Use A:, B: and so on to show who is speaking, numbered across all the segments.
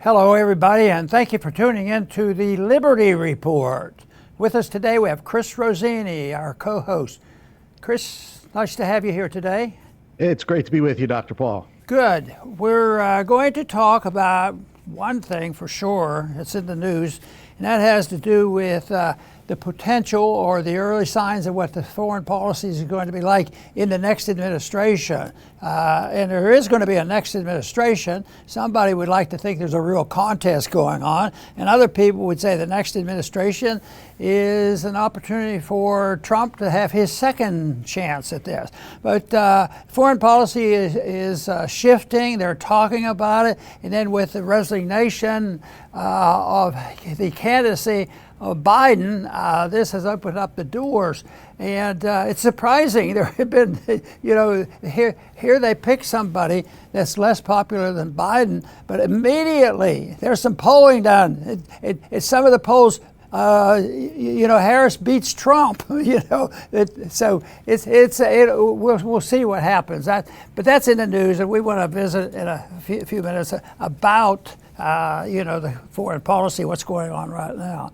A: Hello, everybody, and thank you for tuning in to the Liberty Report. With us today, we have Chris Rossini, our co-host. Chris, nice to have you here today.
B: It's great to be with you, Dr. Paul.
A: Good. We're going to talk about one thing for sure. It's in the news, and that has to do with the potential or the early signs of what the foreign policy is going to be like in the next administration. And there is going to be a next administration. Somebody would like to think there's a real contest going on, and other people would say the next administration is an opportunity for Trump to have his second chance at this. But foreign policy is shifting. They're talking about it, and then with the resignation of the candidacy of Biden, this has opened up the doors, and it's surprising. There have been, here they pick somebody that's less popular than Biden, but immediately there's some polling done. It's some of the polls. Harris beats Trump. So we'll see what happens. But that's in the news, and we want to visit in a few minutes about the foreign policy, what's going on right now.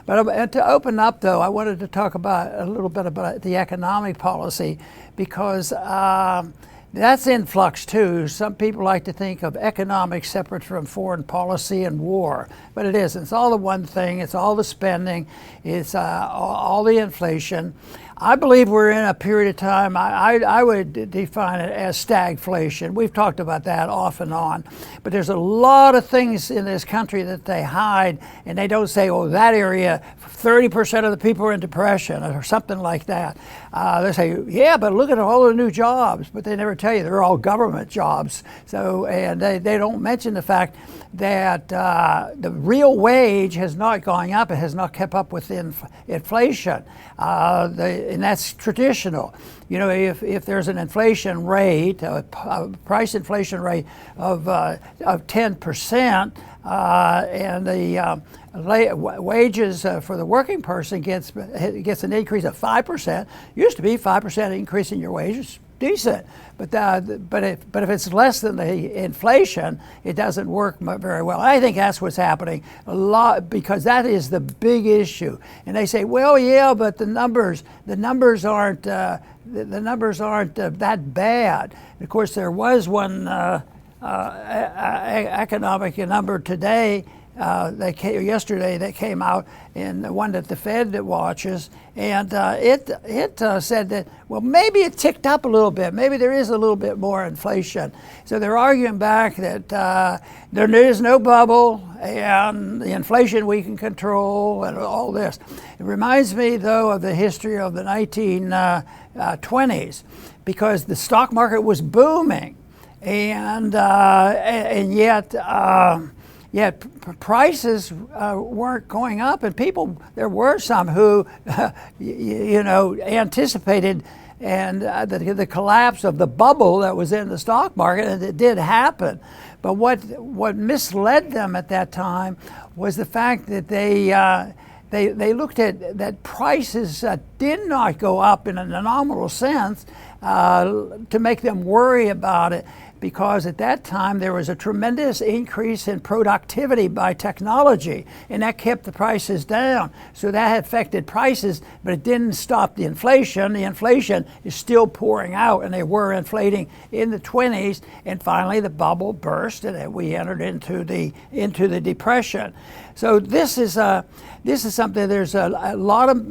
A: But to open up, though, I wanted to talk about a little bit about the economic policy, because that's in flux too. Some people like to think of economics separate from foreign policy and war, but it isn't. It's all the one thing. It's all the spending. It's all the inflation. I believe we're in a period of time, I would define it as stagflation. We've talked about that off and on. But there's a lot of things in this country that they hide, and they don't say, oh, that area, 30% of the people are in depression or something like that. They say, yeah, but look at all the new jobs. But they never tell you they're all government jobs. So, and they don't mention the fact that the real wage has not gone up. It has not kept up with inflation. And that's traditional. If there's an inflation rate, a price inflation rate of 10%, and the wages for the working person gets an increase of 5%. Used to be 5% increase in your wages, decent. But if it's less than the inflation, it doesn't work very well. I think that's what's happening a lot, because that is the big issue. And they say, well, yeah, but the numbers aren't that bad. And of course, there was one economic number today. Yesterday that came out, in the one that the Fed watches, and it said that, well, maybe it ticked up a little bit. Maybe there is a little bit more inflation. So they're arguing back that there is no bubble, and the inflation we can control, and all this. It reminds me, though, of the history of the 1920s, because the stock market was booming, and yet prices weren't going up, and there were some who, anticipated the collapse of the bubble that was in the stock market, and it did happen. But what misled them at that time was the fact that they looked at that prices did not go up in a nominal sense to make them worry about it, because at that time there was a tremendous increase in productivity by technology, and that kept the prices down. So that affected prices, but it didn't stop the inflation. The inflation is still pouring out, and they were inflating in the 20s, and finally the bubble burst, and we entered into the depression. So this is something. There's a lot of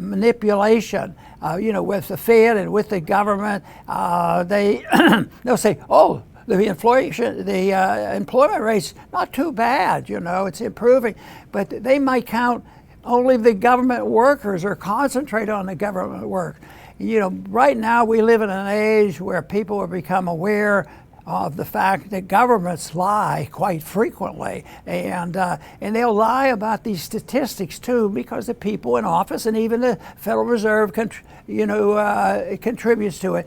A: manipulation, with the Fed and with the government. They'll say, oh, the employment rate's not too bad. It's improving, but they might count only the government workers or concentrate on the government work. Right now we live in an age where people have become aware of the fact that governments lie quite frequently, and they'll lie about these statistics too, because the people in office, and even the Federal Reserve contributes to it.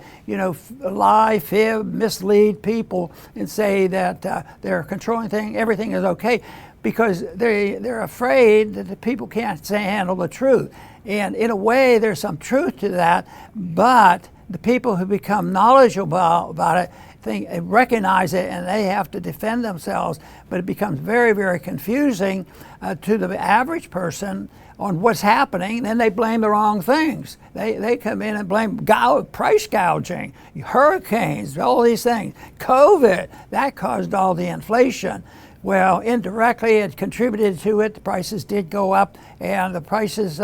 A: Lie, fib, mislead people, and say that they're controlling everything is okay, because they're afraid that the people can't handle the truth. And in a way, there's some truth to that, but the people who become knowledgeable about it recognize it and they have to defend themselves, but it becomes very, very confusing to the average person on what's happening. Then they blame the wrong things. They come in and blame price gouging, hurricanes, all these things. COVID, that caused all the inflation. Well, indirectly, it contributed to it. The prices did go up, and the prices,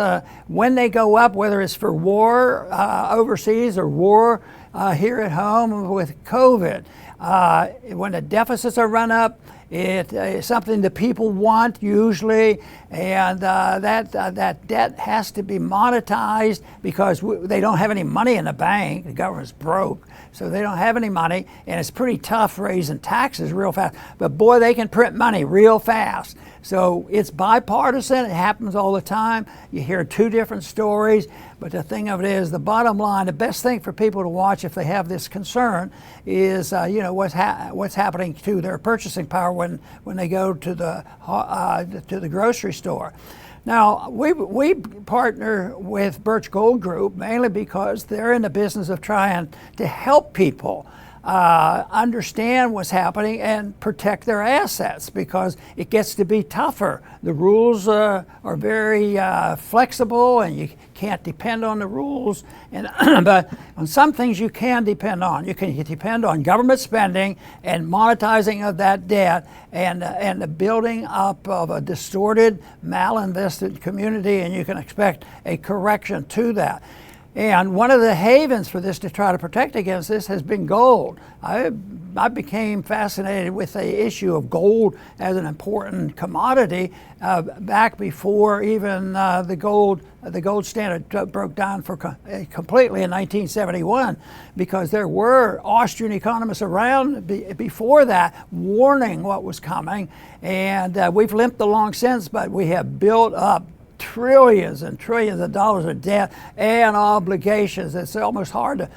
A: when they go up, whether it's for war overseas or war here at home with COVID, when the deficits are run up, it's something the people want usually, and that debt has to be monetized because they don't have any money in the bank. The government's broke, so they don't have any money, and it's pretty tough raising taxes real fast. But boy, they can print money real fast. So it's bipartisan. It happens all the time. You hear two different stories, but the thing of it is, the bottom line, the best thing for people to watch if they have this concern is, what's happening to their purchasing power when they go to the grocery store. Now, we partner with Birch Gold Group mainly because they're in the business of trying to help people understand what's happening and protect their assets, because it gets to be tougher. The rules are very flexible, and you can't depend on the rules. But on some things you can depend on. You can depend on government spending and monetizing of that debt, and the building up of a distorted, malinvested community, and you can expect a correction to that. And one of the havens for this to try to protect against this has been gold. I became fascinated with the issue of gold as an important commodity back before even the gold standard broke down completely in 1971, because there were Austrian economists around before that warning what was coming, and we've limped along since, but we have built up trillions and trillions of dollars of debt and obligations. It's almost hard to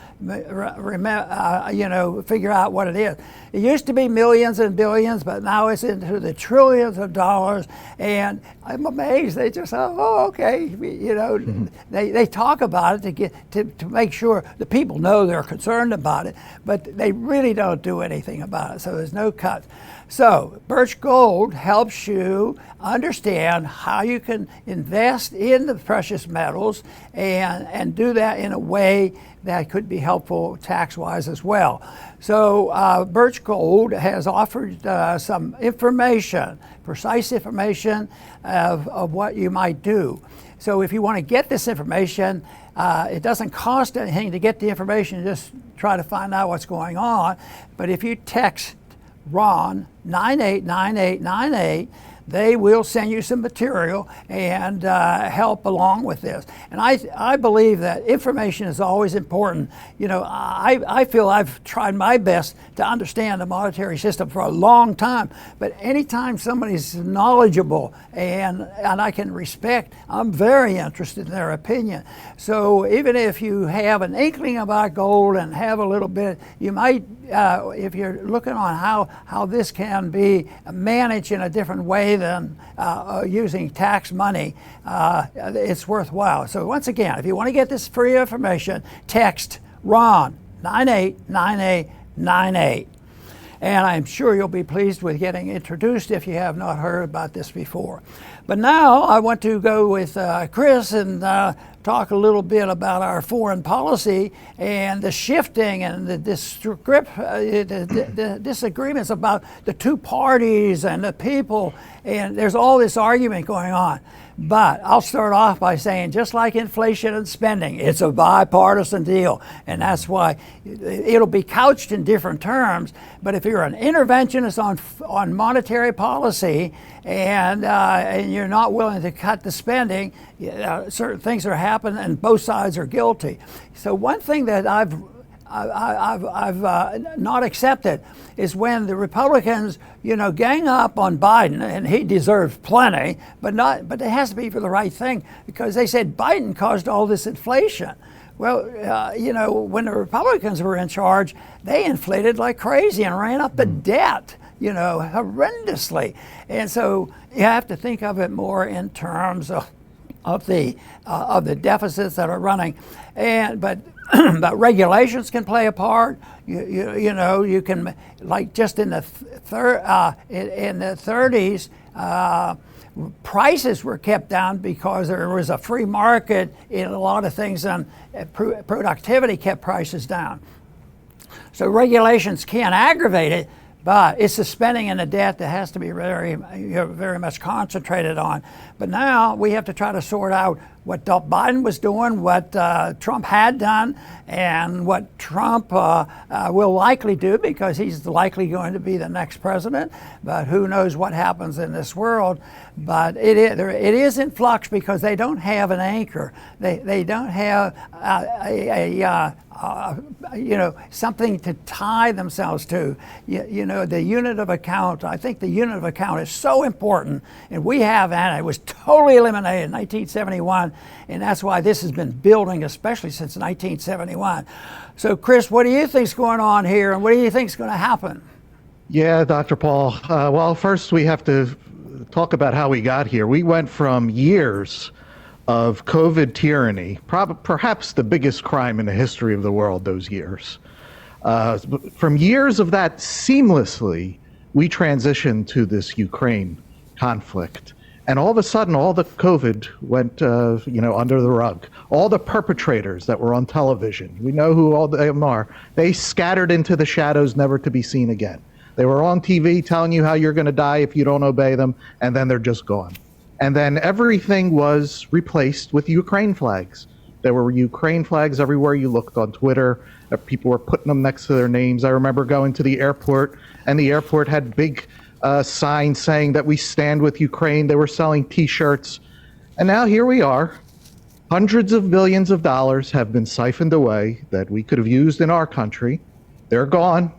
A: figure out what it is. It used to be millions and billions, but now it's into the trillions of dollars. And I'm amazed. They just, okay, they talk about it to make sure the people know they're concerned about it, but they really don't do anything about it. So there's no cuts. So Birch Gold helps you understand how you can invest in the precious metals and do that in a way that could be helpful tax-wise as well. So Birch Gold has offered some information, precise information of what you might do. So if you want to get this information, it doesn't cost anything to get the information, just try to find out what's going on. But if you text Ron 989898, they will send you some material and help along with this. And I believe that information is always important. I feel I've tried my best to understand the monetary system for a long time, but anytime somebody's knowledgeable and I can respect, I'm very interested in their opinion. So even if you have an inkling about gold and have a little bit, you might, if you're looking on how this can be managed in a different way than using tax money, it's worthwhile. So once again, if you want to get this free information, text Ron 989898. And I'm sure you'll be pleased with getting introduced if you have not heard about this before. But now I want to go with Chris and talk a little bit about our foreign policy and the shifting and the disagreements about the two parties and the people. And there's all this argument going on. But I'll start off by saying, just like inflation and spending, it's a bipartisan deal. And that's why it'll be couched in different terms. But if you're an interventionist on monetary policy and you're not willing to cut the spending, certain things are happening and both sides are guilty. So one thing that I've not accepted is when the Republicans, gang up on Biden, and he deserves plenty, but it has to be for the right thing, because they said Biden caused all this inflation. Well, when the Republicans were in charge, they inflated like crazy and ran up the debt, horrendously. And so you have to think of it more in terms of the deficits that are running. But but regulations can play a part. You know, you can, like just in the in the 30s, prices were kept down because there was a free market in a lot of things, and productivity kept prices down. So regulations can aggravate it, but it's the spending and the debt that has to be very, very much concentrated on. But now we have to try to sort out what Biden was doing, what Trump had done, and what Trump will likely do, because he's likely going to be the next president. But who knows what happens in this world. But it is in flux because they don't have an anchor. They don't have something to tie themselves to. You know, the unit of account. I think the unit of account is so important, and we have, and it was totally eliminated in 1971, and that's why this has been building, especially since 1971. So, Chris, what do you think's going on here, and what do you think's going to happen?
B: Yeah, Dr. Paul. Well, first we have to talk about how we got here. We went from years of COVID tyranny, perhaps the biggest crime in the history of the world, those years. From years of that seamlessly, we transitioned to this Ukraine conflict. And all of a sudden, all the COVID went, under the rug. All the perpetrators that were on television, we know who all of them are, they scattered into the shadows, never to be seen again. They were on TV telling you how you're going to die if you don't obey them, and then they're just gone. And then everything was replaced with Ukraine flags. There were Ukraine flags everywhere you looked on Twitter. People were putting them next to their names. I remember going to the airport, and the airport had big signs saying that we stand with Ukraine. They were selling T-shirts. And now here we are. Hundreds of billions of dollars have been siphoned away that we could have used in our country. They're gone.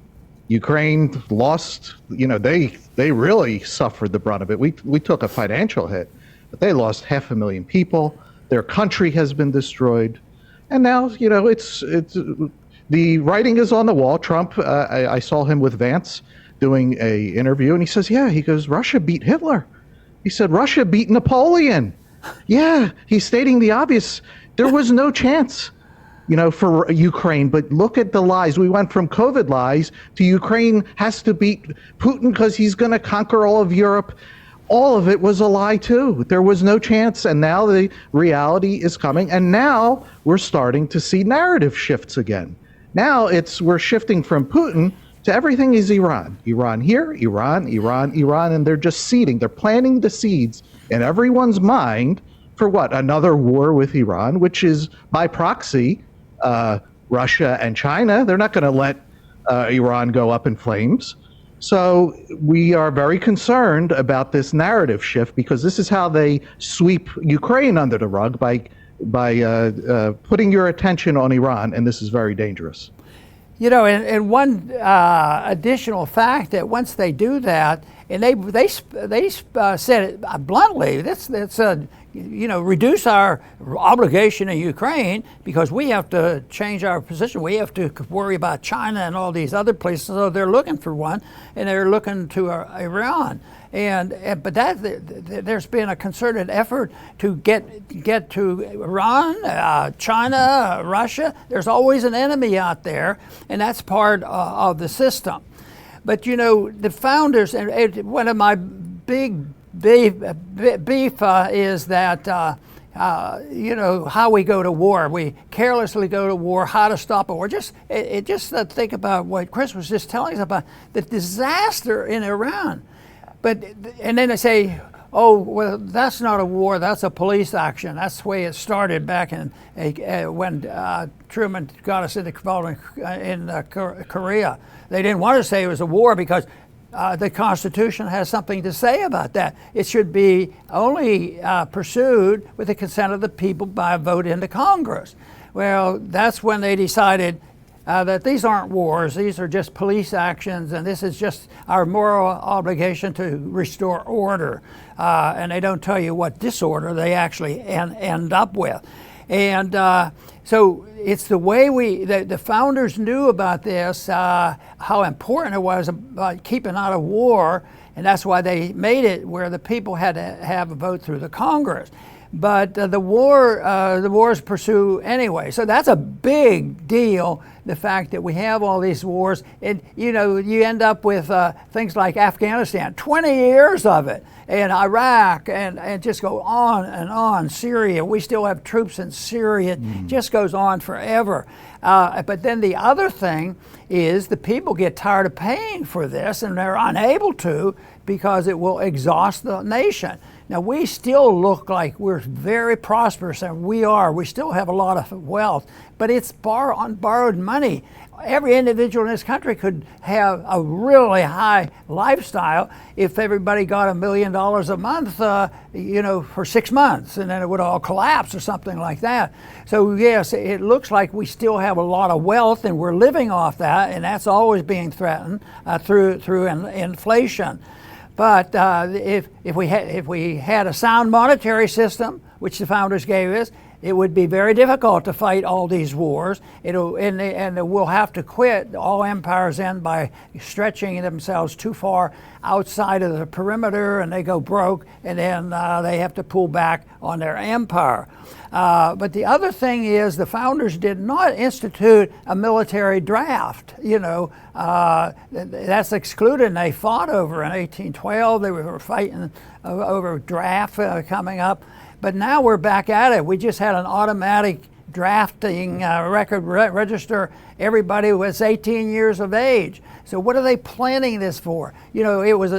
B: Ukraine lost, they really suffered the brunt of it. We took a financial hit, but they lost 500,000 people. Their country has been destroyed. And now, it's the writing is on the wall. Trump, I saw him with Vance doing a interview, and he says, he goes, Russia beat Hitler. He said, Russia beat Napoleon. Yeah, he's stating the obvious. There was no chance, for Ukraine. But look at the lies. We went from COVID lies to Ukraine has to beat Putin because he's going to conquer all of Europe. All of it was a lie, too. There was no chance. And now the reality is coming. And now we're starting to see narrative shifts again. Now we're shifting from Putin to everything is Iran. Iran here, Iran, and they're just seeding. They're planting the seeds in everyone's mind for what? Another war with Iran, which is by proxy Russia and China. They're not going to let Iran go up in flames. So we are very concerned about this narrative shift, because this is how they sweep Ukraine under the rug, by putting your attention on Iran, and this is very dangerous.
A: And one additional fact that once they do that, and they said it bluntly, that's reduce our obligation in Ukraine, because we have to change our position. We have to worry about China and all these other places. So they're looking for one, and they're looking to Iran. But there's been a concerted effort to get to Iran, China, Russia. There's always an enemy out there, and that's part of the system. But the founders, and one of my big beef is that how we go to war. We carelessly go to war. How to stop a war? Just think about what Chris was just telling us about the disaster in Iran. And then they say, oh, well, that's not a war, that's a police action. That's the way it started back when Truman got us into Korea. They didn't want to say it was a war because the Constitution has something to say about that. It should be only pursued with the consent of the people by a vote in the Congress. Well, that's when they decided that these aren't wars, these are just police actions, and this is just our moral obligation to restore order. And they don't tell you what disorder they actually end up with. And so it's the way the founders knew about this, how important it was about keeping out of war, and that's why they made it where the people had to have a vote through the Congress. but the wars pursue anyway. So that's a big deal. The fact that we have all these wars, and you end up with things like Afghanistan, 20 years of it, and Iraq, and just go on and on. Syria, we still have troops in Syria. It just goes on forever. But then the other thing is the people get tired of paying for this, and they're unable to because it will exhaust the nation. Now, we still look like we're very prosperous, and we still have a lot of wealth, but it's on borrowed money. Every individual in this country could have a really high lifestyle if everybody got $1 million a month, for 6 months, and then it would all collapse or something like that. So yes, it looks like we still have a lot of wealth, and we're living off that, and that's always being threatened through inflation. But if we had a sound monetary system, which the founders gave us, it would be very difficult to fight all these wars. And we'll have to quit. All empires end by stretching themselves too far outside of the perimeter, and they go broke, and then they have to pull back on their empire. But the other thing is, the founders did not institute a military draft. That's excluded, and they fought over in 1812. They were fighting over draft coming up. But now we're back at it. We just had an automatic drafting register. Everybody was 18 years of age. So what are they planning this for? It was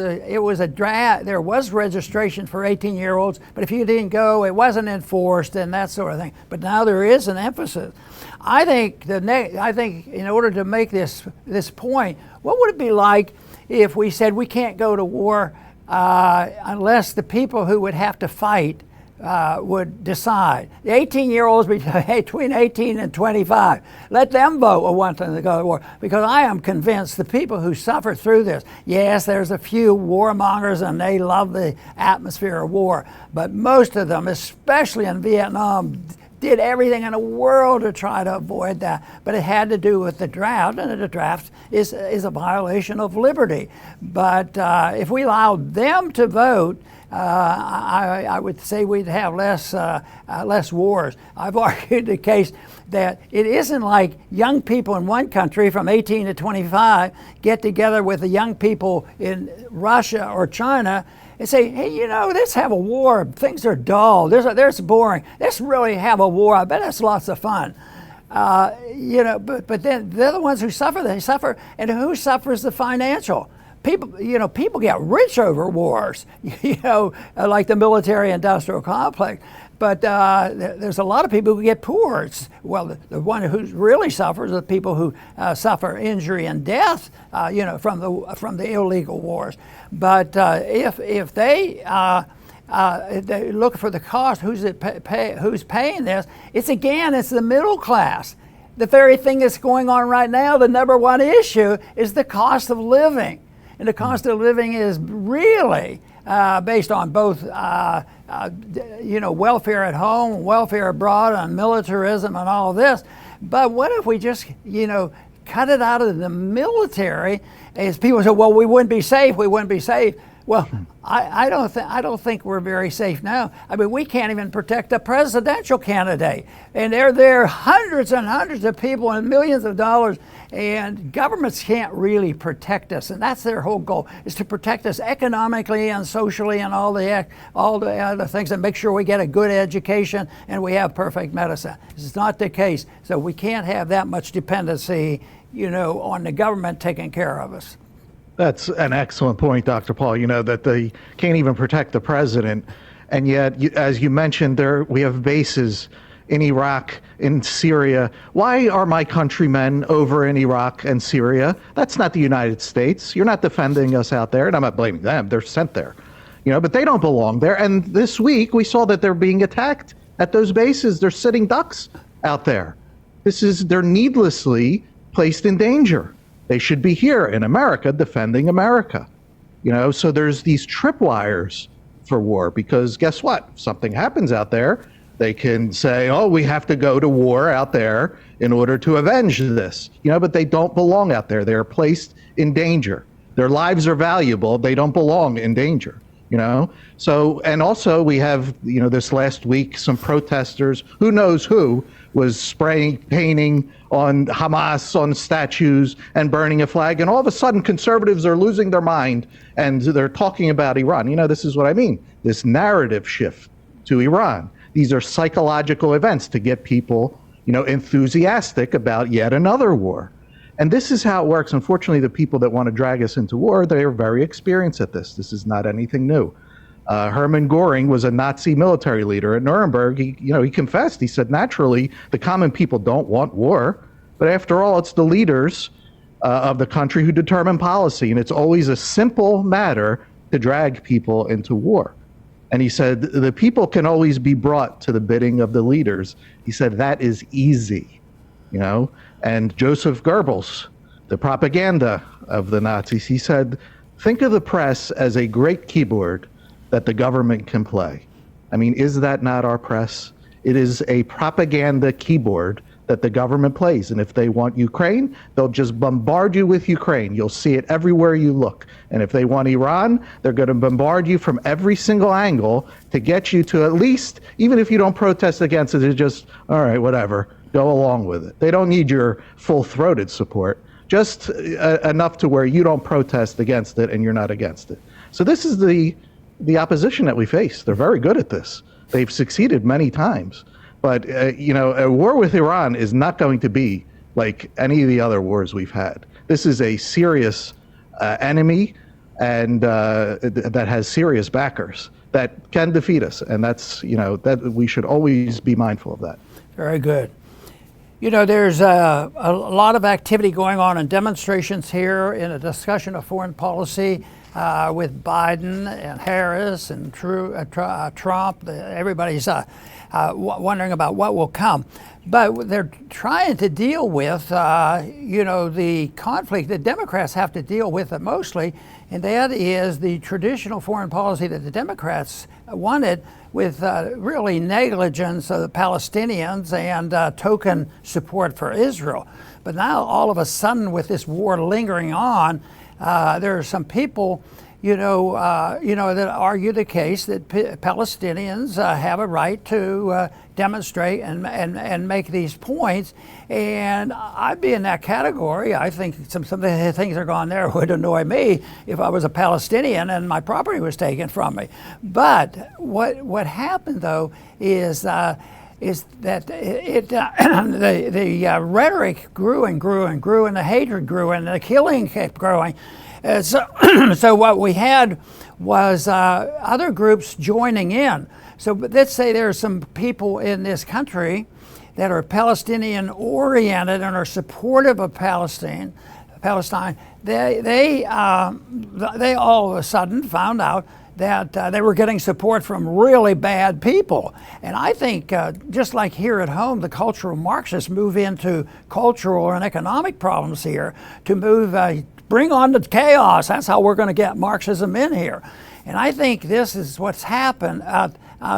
A: a draft. There was registration for 18-year-olds, but if you didn't go, it wasn't enforced and that sort of thing. But now there is an emphasis. I think in order to make this point, what would it be like if we said we can't go to war unless the people who would have to fight would decide. The 18-year-olds between 18 and 25, let them vote or want them to go to war. Because I am convinced the people who suffer through this, yes, there's a few warmongers and they love the atmosphere of war, but most of them, especially in Vietnam, did everything in the world to try to avoid that. But it had to do with the draft, and the draft is a violation of liberty. But if we allowed them to vote, I would say we'd have less wars. I've argued the case that it isn't like young people in one country from 18 to 25 get together with the young people in Russia or China and say, hey, let's have a war. Things are dull. There's boring. Let's really have a war. I bet that's lots of fun. But then they're the ones who suffer. They suffer, and who suffers the financial? People get rich over wars, like the military-industrial complex. But there's a lot of people who get poor. The one who really suffers are the people who suffer injury and death, from the illegal wars. But if they look for the cost, who's paying this? It's the middle class. The very thing that's going on right now, the number one issue is the cost of living. And the cost of living is really based on both, welfare at home, welfare abroad, and militarism and all this. But what if we just, cut it out of the military? As people say, well, we wouldn't be safe. Well, I don't think we're very safe now. I mean, we can't even protect a presidential candidate, and they're there, hundreds and hundreds of people and millions of dollars, and governments can't really protect us, and that's their whole goal, is to protect us economically and socially and all the other things, and make sure we get a good education and we have perfect medicine. This is not the case, so we can't have that much dependency, on the government taking care of us.
B: That's an excellent point, Dr. Paul, that they can't even protect the president. And yet, as you mentioned, we have bases in Iraq, in Syria. Why are my countrymen over in Iraq and Syria? That's not the United States. You're not defending us out there, and I'm not blaming them. They're sent there, but they don't belong there. And this week, we saw that they're being attacked at those bases. They're sitting ducks out there. They're needlessly placed in danger. They should be here in America defending America. So there's these tripwires for war, because guess what? If something happens out there, they can say, oh, we have to go to war out there in order to avenge this. But they don't belong out there. They're placed in danger. Their lives are valuable. They don't belong in danger. you know? So, and also we have, this last week, some protesters, who knows who, was spraying, painting on Hamas, on statues, and burning a flag. And all of a sudden, conservatives are losing their mind, and they're talking about Iran. This is what I mean, this narrative shift to Iran. These are psychological events to get people, enthusiastic about yet another war. And this is how it works. Unfortunately, the people that want to drag us into war, they are very experienced at this. This is not anything new. Hermann Göring was a Nazi military leader at Nuremberg. He confessed. He said, naturally, the common people don't want war. But after all, it's the leaders of the country who determine policy. And it's always a simple matter to drag people into war. And he said, the people can always be brought to the bidding of the leaders. He said, that is easy, And Joseph Goebbels, the propaganda of the Nazis, he said, think of the press as a great keyboard that the government can play. I mean, is that not our press? It is a propaganda keyboard that the government plays. And if they want Ukraine, they'll just bombard you with Ukraine. You'll see it everywhere you look. And if they want Iran, they're going to bombard you from every single angle to get you to, at least, even if you don't protest against it, it's just, all right, whatever, go along with it. They don't need your full-throated support, just enough to where you don't protest against it and you're not against it. So this is the opposition that we face. They're very good at this. They've succeeded many times. But, a war with Iran is not going to be like any of the other wars we've had. This is a serious enemy, and that has serious backers that can defeat us. And that's, that we should always be mindful of that.
A: Very good. There's a lot of activity going on in demonstrations here in a discussion of foreign policy with Biden and Harris and Trump. Everybody's wondering about what will come. But they're trying to deal with, the conflict that Democrats have to deal with it mostly, and that is the traditional foreign policy that the Democrats wanted, with really negligence of the Palestinians and token support for Israel. But now, all of a sudden, with this war lingering on, there are some people, that argue the case that Palestinians have a right to demonstrate and make these points. And I'd be in that category. I think some of the things that are going there would annoy me if I was a Palestinian and my property was taken from me. But what happened, though, is that the rhetoric grew and grew and grew, and the hatred grew, and the killing kept growing. So what we had was other groups joining in. So let's say there are some people in this country that are Palestinian oriented and are supportive of Palestine. They all of a sudden found out that they were getting support from really bad people. And I think just like here at home, the cultural Marxists move into cultural and economic problems here to bring on the chaos. That's how we're going to get Marxism in here. And I think this is what's happened out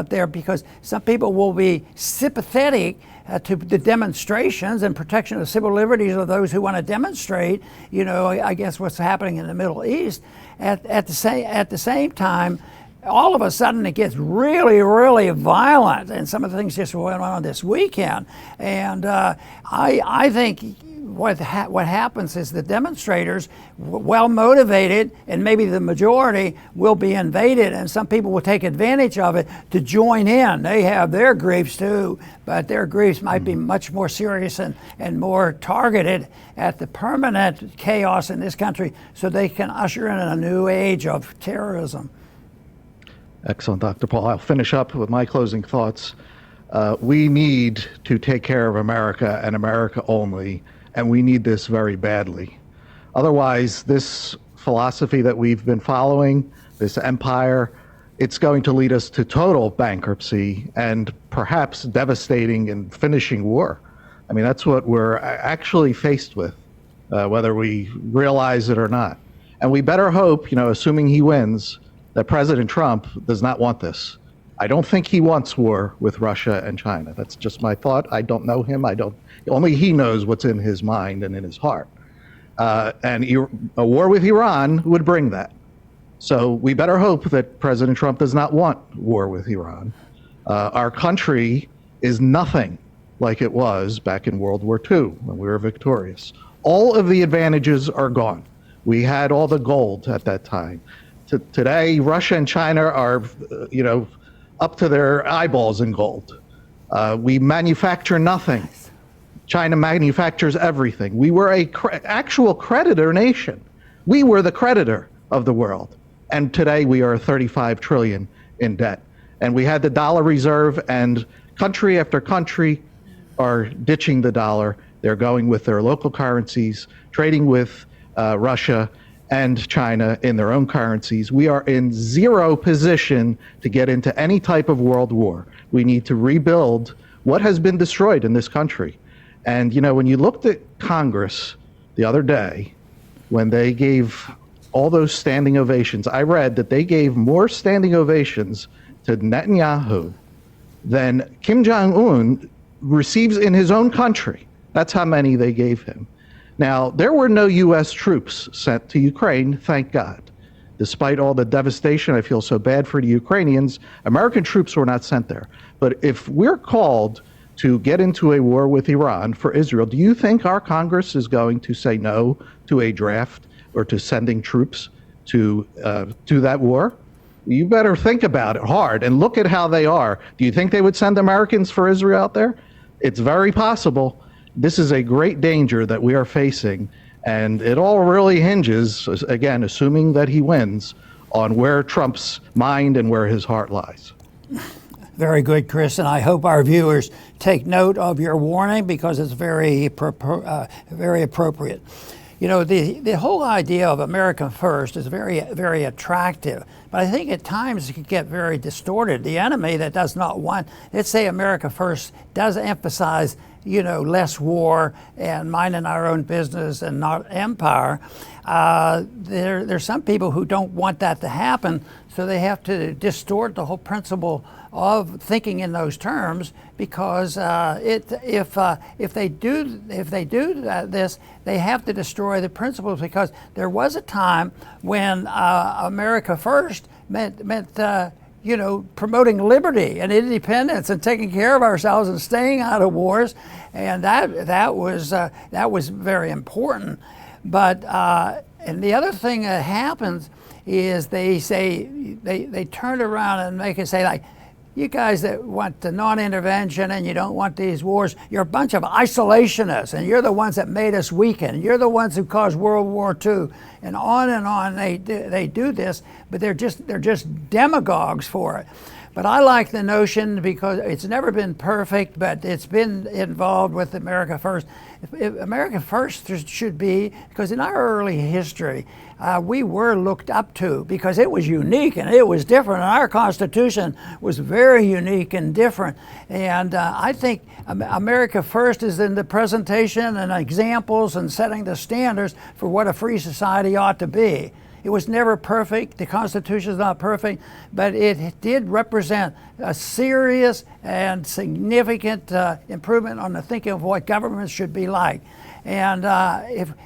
A: there, because some people will be sympathetic to the demonstrations and protection of civil liberties of those who want to demonstrate, I guess what's happening in the Middle East. At the same time, all of a sudden it gets really, really violent, and some of the things just went on this weekend. And I think what happens is the demonstrators, well motivated, and maybe the majority, will be invaded, and some people will take advantage of it to join in. They have their griefs too, but their griefs might be much more serious and more targeted at the permanent chaos in this country, so they can usher in a new age of terrorism.
B: Excellent, Dr. Paul. I'll finish up with my closing thoughts. We need to take care of America and America only, and we need this very badly. Otherwise, this philosophy that we've been following, this empire, it's going to lead us to total bankruptcy and perhaps devastating and finishing war. I mean, that's what we're actually faced with, whether we realize it or not. And we better hope, assuming he wins, that President Trump does not want this. I don't think he wants war with Russia and China. That's just my thought. I don't know him. Only he knows what's in his mind and in his heart. And a war with Iran would bring that. So we better hope that President Trump does not want war with Iran. Our country is nothing like it was back in World War II when we were victorious. All of the advantages are gone. We had all the gold at that time. Today, Russia and China are, up to their eyeballs in gold. We manufacture nothing. China manufactures everything. We were a actual creditor nation. We were the creditor of the world. And today we are 35 trillion in debt. And we had the dollar reserve, and country after country are ditching the dollar. They're going with their local currencies, trading with Russia and China in their own currencies. We are in zero position to get into any type of world war. We need to rebuild what has been destroyed in this country. And, when you looked at Congress the other day, when they gave all those standing ovations, I read that they gave more standing ovations to Netanyahu than Kim Jong-un receives in his own country. That's how many they gave him. Now, there were no U.S. troops sent to Ukraine, thank God. Despite all the devastation, I feel so bad for the Ukrainians, American troops were not sent there. But if we're called to get into a war with Iran for Israel, do you think our Congress is going to say no to a draft or to sending troops to that war? You better think about it hard and look at how they are. Do you think they would send Americans for Israel out there? It's very possible. This is a great danger that we are facing, and it all really hinges, again, assuming that he wins, on where Trump's mind and where his heart lies.
A: Very good, Chris, and I hope our viewers take note of your warning because it's very appropriate. The whole idea of America First is very, very attractive, but I think at times it can get very distorted. The enemy that does not want, let's say America First does emphasize, less war and minding our own business and not empire. There's some people who don't want that to happen, so they have to distort the whole principle of thinking in those terms, because if they do this, they have to destroy the principles, because there was a time when America First meant promoting liberty and independence and taking care of ourselves and staying out of wars, and that was very important. But and the other thing that happens is they turn around and make it say, like, you guys that want the non-intervention and you don't want these wars, you're a bunch of isolationists, and you're the ones that made us weaken. You're the ones who caused World War II, and on. They do this, but they're just demagogues for it. But I like the notion, because it's never been perfect, but it's been involved with America First. If America First should be, because in our early history, we were looked up to because it was unique and it was different. And our Constitution was very unique and different. And I think America First is in the presentation and examples and setting the standards for what a free society ought to be. It was never perfect. The Constitution is not perfect, but it did represent a serious and significant improvement on the thinking of what government should be like. And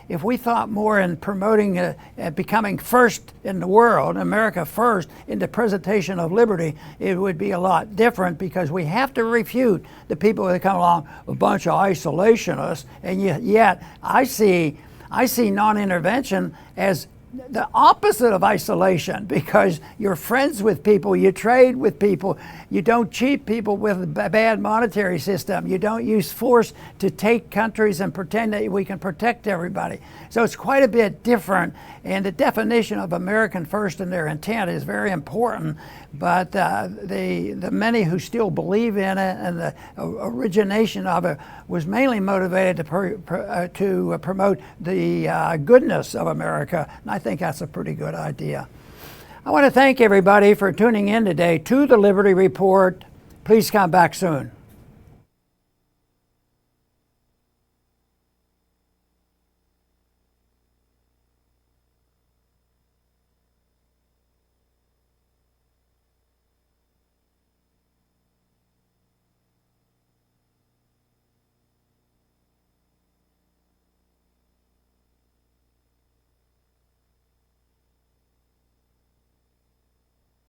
A: if we thought more in promoting becoming first in the world, America First, in the presentation of liberty, it would be a lot different, because we have to refute the people that come along, a bunch of isolationists, and yet I see non-intervention as the opposite of isolation, because you're friends with people, you trade with people, you don't cheat people with a bad monetary system, you don't use force to take countries and pretend that we can protect everybody. So it's quite a bit different, and the definition of American First and their intent is very important, but the many who still believe in it and the origination of it was mainly motivated to promote the goodness of America, and I think that's a pretty good idea. I want to thank everybody for tuning in today to the Liberty Report. Please come back soon.